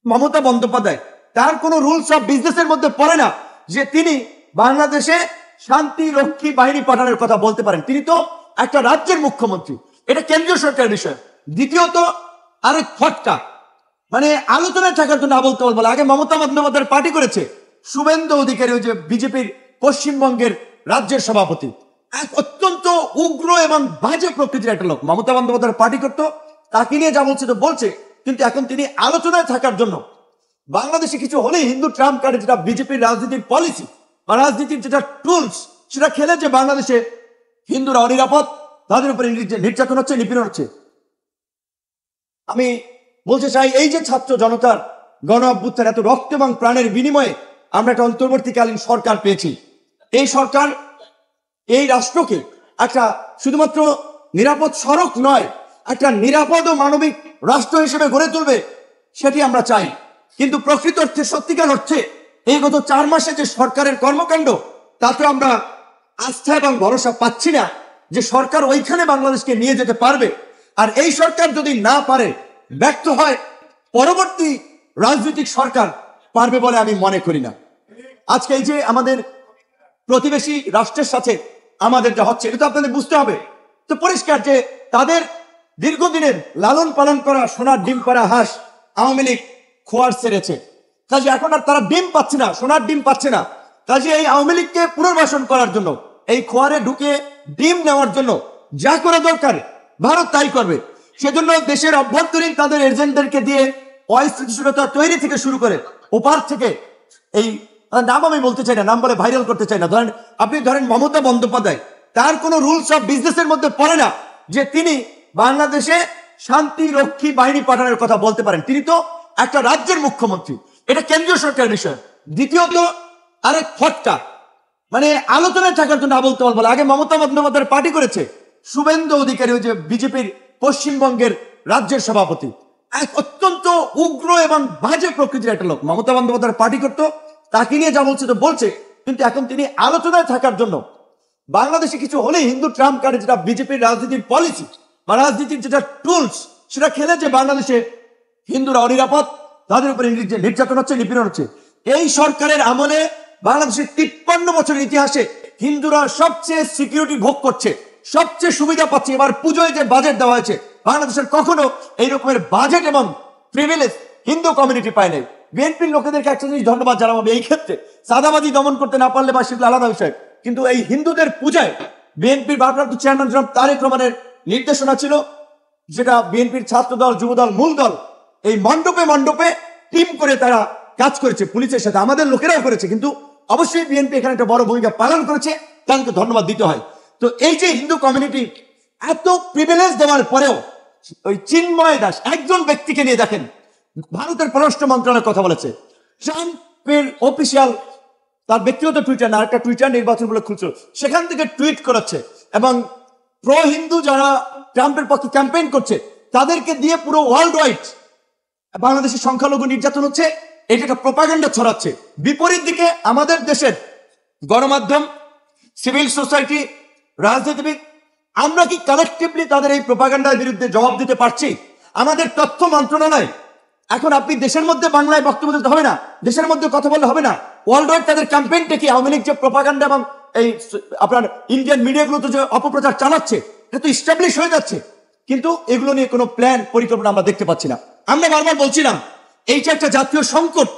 মমতা বন্দ্যোপাধ্যায় তার কোনো rules of বিজনেসের মধ্যে পড়ে না যে তিনি বাংলাদেশে শান্তি রক্ষী বাহিনী পাঠানোর কথা বলতে পারেন। তিনি তো একটা রাজ্যের মুখ্যমন্ত্রী, এটা কেন্দ্রীয় সরকারের বিষয়। দ্বিতীয়ত আরেক ফটকা, মানে আলোচনায় থাকার জন্য বলতে বলবো। আগে মমতা বন্দ্যোপাধ্যায়ের পার্টি করেছে শুভেন্দু অধিকারী, ওই যে বিজেপির পশ্চিমবঙ্গের রাজ্যের সভাপতি, এক অত্যন্ত উগ্র এবং বাজে প্রকৃতির একটা লোক। মমতা বন্দ্যোপাধ্যায়ের পার্টি করতো, তাকে নিয়ে যা বলছে তো বলছে, কিন্তু এখন তিনি আলোচনায় থাকার জন্য বাংলাদেশে কিছু হলেই হিন্দু ট্রাম্প কার্ডে, যেটা বিজেপির রাজনীতির পলিসি বা রাজনীতির যেটা টুলস, সেটা খেলে যে বাংলাদেশে হিন্দুরা অনিরাপদ, তাদের উপরে নির্যাতন হচ্ছে, নিপীড়ন হচ্ছে। আমি বলতে চাই, এই যে ছাত্র জনতার গণ অভ্যুত্থান, এত রক্ত এবং প্রাণের বিনিময়ে আমরা একটা অন্তর্বর্তীকালীন সরকার পেয়েছি। এই সরকার এই রাষ্ট্রকে একটা শুধুমাত্র নিরাপদ সড়ক নয়, একটা নিরাপদ ও মানবিক রাষ্ট্র হিসেবে গড়ে তুলবে, সেটি আমরা চাই। কিন্তু প্রকৃত অর্থে সত্যিকার হচ্ছে এই গত 4 মাসে যে সরকারের কর্মকাণ্ড, তাতে আমরা আস্থা এবং ভরসা পাচ্ছি না যে সরকার ওইখানে বাংলাদেশকে নিয়ে যেতে পারবে। আর এই সরকার যদি না পারে, ব্যর্থ হয়, পরবর্তী রাজনৈতিক সরকার পারবে বলে আমি মনে করি না। আজকে এই যে আমাদের প্রতিবেশী রাষ্ট্রের সাথে আমাদের যা হচ্ছে, এটা তো আপনাদের বুঝতে হবে। তো পরিষ্কার যে তাদের দীর্ঘদিনের লালন পালন করা সোনার ডিম পাড়া হাঁস আওয়ামী লীগ খোয়ার ছেড়েছে। কাজে এখন আর তারা ডিম পাচ্ছে না, সোনার ডিম পাচ্ছে না। কাজে এই আওয়ামী লীগকে পুনর্বাসন করার জন্য, এই খোয়ারে ঢুকে ডিম নেওয়ার জন্য যা করা দরকার ভারত তাই করবে। সেজন্য দেশের অভ্যন্তরীণ তাদের এজেন্টদেরকে দিয়ে অস্থিতিশীলতা তৈরি থেকে শুরু করে ওপার থেকে, এই নাম আমি বলতে চাই না, নাম বলে ভাইরাল করতে চাই না, আপনি ধরেন মমতা বন্দ্যোপাধ্যায়, তার কোনো রুলস অফ বিজনেসের মধ্যে পড়ে না যে তিনি বাংলাদেশে শান্তি রক্ষী বাহিনী পাঠানোর কথা বলতে পারেন। তিনি তো একটা রাজ্যের মুখ্যমন্ত্রী, এটা কেন্দ্রীয় সরকারের বিষয়। দ্বিতীয়ত আরেক ফটকা, মানে আলোচনায় থাকার জন্য বলতে বলবো। আগে মমতা বন্দ্যোপাধ্যায়ের পার্টি করেছে শুভেন্দু অধিকারী, ওই যে বিজেপির পশ্চিমবঙ্গের রাজ্যের সভাপতি, এক অত্যন্ত উগ্র এবং বাজে প্রকৃতির একটা লোক। মমতা বন্দ্যোপাধ্যায়ের পার্টি করতো, তাকে নিয়ে যা বলছে তো বলছে, কিন্তু এখন তিনি আলোচনায় থাকার জন্য বাংলাদেশে কিছু হলেই হিন্দু ট্রাম্প কার্ডে, যেটা বিজেপির রাজনীতির পলিসি বা রাজনীতির যেটা টুলস, সেটা খেলে যে বাংলাদেশে হিন্দুরা অনিরাপদ, তাদের উপরে নির্যাতন হচ্ছে, নিপীড়ন হচ্ছে। এই সরকারের আমলে বাংলাদেশের 53 বছরের ইতিহাসে হিন্দুরা সবচেয়ে সিকিউরিটি ভোগ করছে, সবচেয়ে সুবিধা পাচ্ছে। এবার পুজোয় যে বাজেট দেওয়া হয়েছে, বাংলাদেশের কখনো এই রকমের বাজেট এবং প্রিভিলেজ হিন্দু কমিউনিটি পায় নাই। বিএনপির লোকেদেরকে একটা জিনিস ধন্যবাদ জানাবো, এই ক্ষেত্রে চাঁদাবাজি দমন করতে না পারলে বা সেগুলো আলাদা বিষয়, কিন্তু এই হিন্দুদের পূজায় বিএনপির ভারপ্রাপ্ত চেয়ারম্যান জনাব তারেক রহমানের নির্দেশনা ছিল, যেটা বিএনপির ছাত্র দল, যুব দল, মূল দল, এই মণ্ডপে মণ্ডপে টিম করে তারা কাজ করেছে পুলিশের সাথে, আমাদের লোকেরাও করেছে। কিন্তু অবশ্যই বিএনপি এখানে একটা বড় ভূমিকা পালন করেছে, তাদেরকে ধন্যবাদ দিতে হয়। তো এই যে হিন্দু কমিউনিটি এত প্রিভিলেজ দেওয়ার পরেও, ওই চিন্ময় দাস একজন ব্যক্তিকে নিয়ে দেখেন, ভারতের পররাষ্ট্র মন্ত্রণালয়ের কথা বলেছে, ট্রাম্পের অফিসিয়াল তার ব্যক্তিগত টুইটার না, একটা টুইটার নির্বাচন বলে খুলছিল, সেখান থেকে টুইট করাচ্ছে এবং প্রো হিন্দু যারা ট্রাম্পের পক্ষে ক্যাম্পেইন করছে, তাদেরকে দিয়ে পুরো ওয়ার্ল্ড ওয়াইড বাংলাদেশের সংখ্যালঘু নির্যাতন হচ্ছে, এটা একটা প্রোপাগান্ডা ছড়াচ্ছে। বিপরীত দিকে আমাদের দেশের গণমাধ্যম, সিভিল সোসাইটি, রাজনীতিবিদ, আমরা কি কালেকটিভলি তাদের এই প্রোপাগান্ডার বিরুদ্ধে জবাব দিতে পারছি? আমাদের তথ্য মন্ত্রণালয়, এখন আপনি দেশের মধ্যে বাংলায় বক্তব্য দিতে হবে না, দেশের মধ্যে কথা বললে হবে না, ওয়ার্ল্ড ওয়াইড তাদের ক্যাম্পেইনটা কি, আওয়ামী লীগ যে প্রোপাগান্ডা এবং এই আপনার ইন্ডিয়ান মিডিয়াগুলোতে যে অপপ্রচার চালাচ্ছে, এটা তো ইস্টাবলিশ হয়ে যাচ্ছে, কিন্তু এগুলো নিয়ে কোনো প্ল্যান পরিকল্পনা আমরা দেখতে পাচ্ছি না। আমরা বারবার বলছিলাম, এই যে একটা জাতীয় সংকট,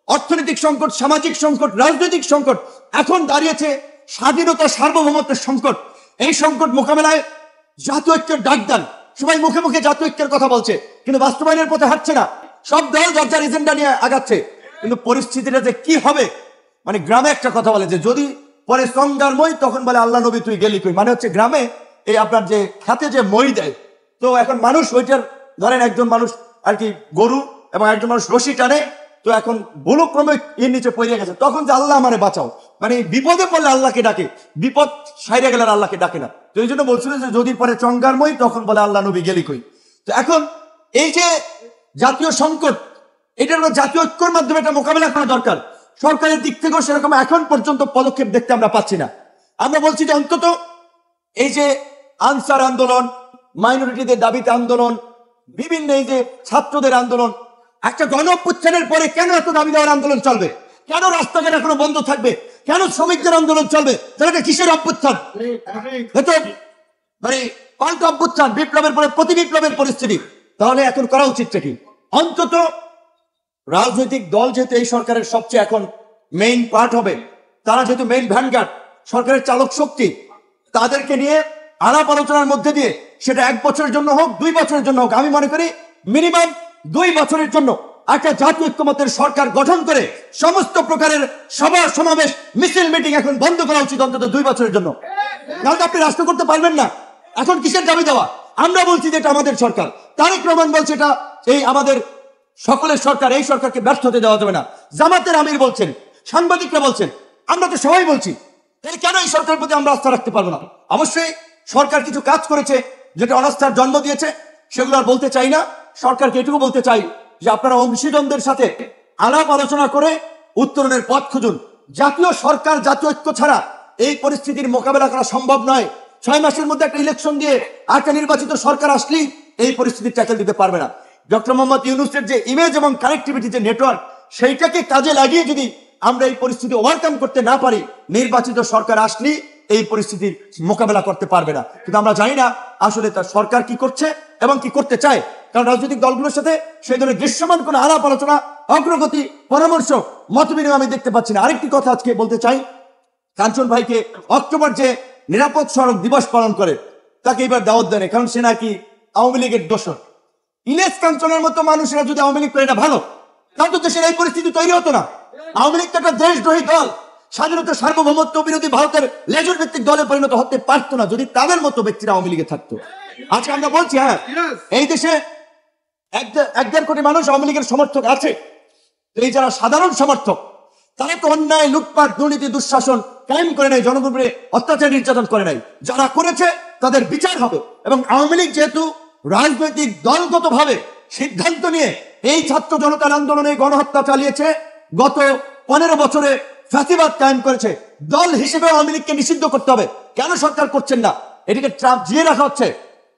অর্থনৈতিক সংকট, সামাজিক সংকট, রাজনৈতিক সংকট, এখন দাঁড়িয়েছে স্বাধীনতা সার্বভৌমত্বের সংকট। এই সংকট মোকাবেলায় জাতীয় ঐক্যের ডাক দেন, সবাই মুখে মুখে জাতীয় ঐক্যের কথা বলছে, কিন্তু বাস্তবায়নের পথে হাঁটছে না। সব দল যার এজেন্ডা নিয়ে আগাচ্ছে, কিন্তু পরিস্থিতিটা যে কি হবে, মানে গ্রামে একটা কথা বলে যে যদি পরে সঙ্গার মই, তখন বলে আল্লাহ নবী তুই গেলি কই, মানে হচ্ছে গ্রামে এই আপনার যে খাতে যে মই দেয়, তো এখন মানুষ ওইটার, ধরেন একজন মানুষ আর কি গরু এবং একজন মানুষ রশি টানে, তো এখন ভুলক্রমে এর নিচে পড়ে গেছে, তখন যে আল্লাহ আমারে বাঁচাও, মানে বিপদে পড়লে আল্লাহকে ডাকে, বিপদ সাইরে গেলে আল্লাহকে ডাকে না। তো এই জন্য বলছিল যে যদি পরে চঙ্গারময়, তখন বলে আল্লাহ নবী গেলি কই। তো এখন এই যে জাতীয় সংকট, এটার জাতীয় ঐক্যের মাধ্যমে এটা মোকাবেলা করা দরকার। সরকারের দিক থেকেও সেরকম এখন পর্যন্ত পদক্ষেপ দেখতে আমরা পাচ্ছি না। আমরা বলছি যে অন্তত এই যে আনসার আন্দোলন, মাইনরিটিদের দাবিতে আন্দোলন, বিভিন্ন এই যে ছাত্রদের আন্দোলন, একটা গণ অভ্যুত্থানের পরে কেন এত দাবি দেওয়ার আন্দোলন চলবে? কেন রাস্তাঘাট এখনো বন্ধ থাকবে? কেন শ্রমিকদের আন্দোলন চলবে? তাহলে কিসের অভ্যুত্থান? মানে পাল্টা অভ্যুত্থান, বিপ্লবের পরে প্রতি বিপ্লবের পরিস্থিতি। তাহলে এখন করা উচিতটা কি? অন্তত রাজনৈতিক দল যেহেতু এই সরকারের সবচেয়ে এখন মেইন পার্ট হবে, তারা যেহেতু মেইন ভ্যানগার্ড, সরকারের চালক শক্তি, তাদেরকে নিয়ে আলাপ আলোচনার মধ্যে দিয়ে সেটা 1 বছরের জন্য হোক, 2 বছরের জন্য হোক, আমি মনে করি মিনিমাম 2 বছরের জন্য একটা জাতীয় ঐক্যমত্যের সরকার গঠন করে সমস্ত প্রকারের সভা সমাবেশ মিছিল মিটিং এখন বন্ধ করা উচিত অন্তত 2 বছরের জন্য। কারণ আপনি রাষ্ট্র করতে পারবেন না, এখন কিসের দাবি দেওয়া? আমরা বলছি যে এটা আমাদের সরকার, তারেক রহমান বলছে এটা এই আমাদের সকলের সরকার, এই সরকারকে ব্যর্থ হতে দেওয়া যাবে না। জামাতের আমির বলছেন, সাংবাদিকরা বলছেন, আমরা তো সবাই বলছি। তাহলে কেন এই সরকারের প্রতি আমরা আস্থা রাখতে পারবো না? অবশ্যই সরকার কিছু কাজ করেছে যেটা অনাস্থার জন্ম দিয়েছে, সেগুলো আর বলতে চাই না। সরকারকে এটুকু বলতে চাই যে আপনারা অংশীদারদের সাথে আলাপ আলোচনা করে উত্তরণের পথ খুঁজুন। জাতীয় সরকার, জাতীয় ঐক্য ছাড়া এই পরিস্থিতির মোকাবেলা করা সম্ভব নয়। 6 মাসের মধ্যে একটা ইলেকশন দিয়ে একটা নির্বাচিত সরকার আসলেই এই পরিস্থিতি ট্যাকেল দিতে পারবে না। ডক্টর মোহাম্মদ ইউনূসের যে ইমেজ এবং কানেক্টিভিটি যে নেটওয়ার্ক, সেইটাকে কাজে লাগিয়ে যদি আমরা এই পরিস্থিতি ওভারকাম করতে না পারি, নির্বাচিত সরকার আসলেই এই পরিস্থিতির মোকাবেলা করতে পারবে না। কিন্তু আমরা জানি না আসলে তার সরকার কি করছে এবং কি করতে চায়, কারণ রাজনৈতিক দলগুলোর সাথে সেই ধরনের দৃশ্যমান কোনো আলাপ আলোচনা, অগ্রগতি, পরামর্শ, মত বিনিময় আমি দেখতে পাচ্ছি না। আরেকটি কথা আজকে বলতে চাই, কাঞ্চন ভাইকে অক্টোবর যে নিরাপদ সড়ক দিবস পালন করে তাকে এবার দাওয়াত দেয়, কারণ সে নাকি আওয়ামী লীগের দোষর। ইলিয়াস কাঞ্চনের মতো মানুষেরা যদি আওয়ামী লীগ করে, এটা ভালো, তাহলে তো দেশের এই পরিস্থিতি তৈরি হতো না। আওয়ামী লীগ তো একটা দেশদ্রোহী দল, স্বাধীনতা সার্বভৌমত্ব বিরোধী ভারতের লেজুর ভিত্তিক দলে পরিণত হতে পারতো না যদি তাদের মতো ব্যক্তিরা আওয়ামী লীগে থাকতো। আজকে আমরা বলছি, হ্যাঁ, এই দেশে 1.5 কোটি মানুষ আওয়ামী লীগের সমর্থক আছে। এই যারা সাধারণ সমর্থক, তারা তো অন্যায়, লুটপাট, দুর্নীতি, দুঃশাসন কায়েম করে নাই, জনগণের অত্যাচার নির্যাতন করে নাই। যারা করেছে তাদের বিচার হবে। এবং আওয়ামী লীগ যেহেতু রাজনৈতিক দলগত ভাবে সিদ্ধান্ত নিয়ে এই ছাত্র জনতার আন্দোলনে গণহত্যা চালিয়েছে, গত 15 বছরে ফ্যাসিবাদ কায়েম করেছে, দল হিসেবে আওয়ামী লীগকে নিষিদ্ধ করতে হবে। কেন সরকার করছেন না? এটিকে ট্রাম্প জিয়ে রাখা হচ্ছে।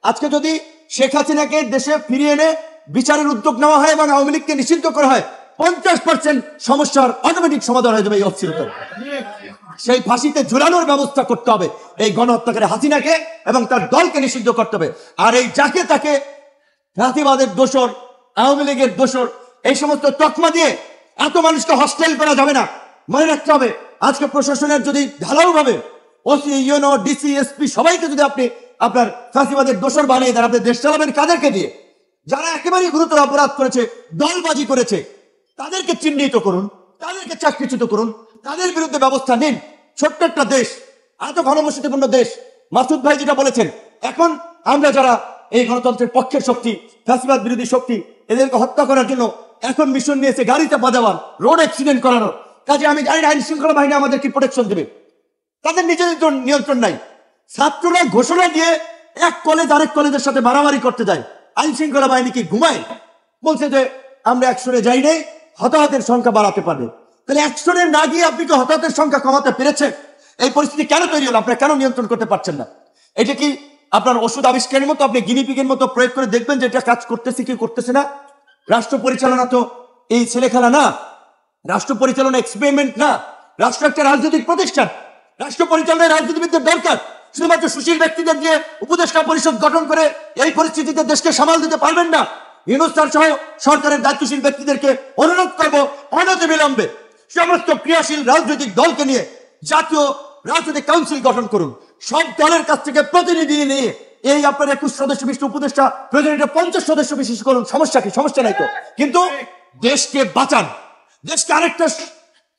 আজকে যদি শেখ হাসিনাকে দেশে ফিরিয়ে এনে বিচারের উদ্যোগ নেওয়া হয় এবং আওয়ামী লীগকে নিষিদ্ধ করা হয়, 50% সমস্যার অটোমেটিক সমাধান হয়ে যাবে এই অস্থিরতা। সেই ফাঁসিতে ঝুলানোর ব্যবস্থা করতে হবে এই গণহত্যাকারী হাসিনাকে, এবং তার দলকে নিষিদ্ধ করতে হবে। আর এই যাকে তাকে ফ্যাসিবাদের দোষর, আওয়ামী লীগের দোষর, এই সমস্ত তকমা দিয়ে এত মানুষকে হস্টেল করা যাবে না। মনে রাখতে হবে, আজকে প্রশাসনের যদি ঢালাও ভাবে ওসি, ইউনো, ডিসি, এসপি সবাইকে যদি আপনি আপনার ফ্যাসিবাদের দোষর বানিয়ে দেন, আপনি দেশ চালাবেন কাদেরকে দিয়ে? যারা একেবারেই গুরুতর অপরাধ করেছে, দলবাজি করেছে, তাদেরকে চিহ্নিত করুন, তাদেরকে চাকরিচ্যুত করুন, তাদের বিরুদ্ধে ব্যবস্থা নিন। ছোট্ট একটা দেশ, এত ঘনবসতিপূর্ণ দেশ। মাসুদ ভাই যেটা বলেছেন, এখন আমরা যারা এই গণতন্ত্রের পক্ষের শক্তি, ফ্যাসিবাদ বিরোধী শক্তি, এদেরকে হত্যা করার জন্য এখন মিশন নিয়েছে গাড়িতে বাজাবার, রোড অ্যাক্সিডেন্ট করানোর কাজে। আমি জানি না আইন শৃঙ্খলা বাহিনী আমাদের কি প্রোটেকশন দেবে, তাদের নিজেদের নিয়ন্ত্রণ নাই। ছাত্ররা ঘোষণা দিয়ে এক কলেজ আরেক কলেজের সাথে মারামারি করতে যায়, আইন শৃঙ্খলা বাহিনী কি ঘুমায়? বলছে যে আমরা অ্যাকশনে যাই নাই, হতাহতের সংখ্যা বাড়াতে পারবে। তাহলে অ্যাকশনে না গিয়ে আপনি কি হতাহতের সংখ্যা কমাতে পেরেছেন? এই পরিস্থিতি কেন তৈরি হলো? আপনারা কেন নিয়ন্ত্রণ করতে পারছেন না? এটা কি আপনার ওষুধ আবিষ্কারের মতো আপনি গিনিপিগের মতো প্রয়োগ করে দেখবেন যে এটা কাজ করতেছে কি করতেছে না? রাষ্ট্র পরিচালনা তো এই ছেলে খেলা না, রাষ্ট্র পরিচালনা এক্সপেরিমেন্ট না। রাষ্ট্র একটা রাজনৈতিক প্রতিষ্ঠান, রাষ্ট্র পরিচালনায় রাজনীতিবিদদের দরকার। শুধুমাত্র সুশীল ব্যক্তিদের দিয়ে উপদেষ্টা পরিষদ গঠন করে এই পরিস্থিতিতে দেশকে সামাল দিতে পারবেন না। ইউনূস স্যার সহ সরকারের দায়িত্বশীল ব্যক্তিদেরকে অনুরোধ করবো, অনতিবিলম্বে সমস্ত ক্রিয়াশীল রাজনৈতিক দলকে নিয়ে জাতীয় রাজনৈতিক কাউন্সিল গঠন করুন। সব দলের কাছ থেকে প্রতিনিধি নিয়ে এই আপনার 21 সদস্য বিশিষ্ট উপদেষ্টা প্রয়োজনীয় 50 সদস্য বিশিষ্ট করুন। সমস্যা কি? সমস্যা নাই তো। কিন্তু দেশকে বাঁচান, দেশকে আরেকটা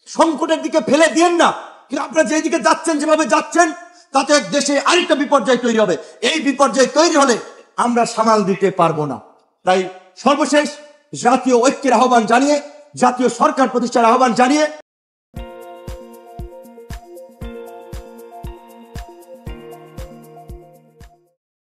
সংকটের দিকে ফেলে দিয়েন না। কিন্তু আপনারা যেদিকে যাচ্ছেন, যেভাবে যাচ্ছেন, তাতে দেশে আরেকটা বিপর্যয় তৈরি হবে। এই বিপর্যয় তৈরি হলে আমরা সামাল দিতে পারবো না। তাই সর্বশেষ জাতীয় ঐক্যের আহ্বান জানিয়ে, জাতীয় সরকার প্রতিষ্ঠার আহ্বান জানিয়ে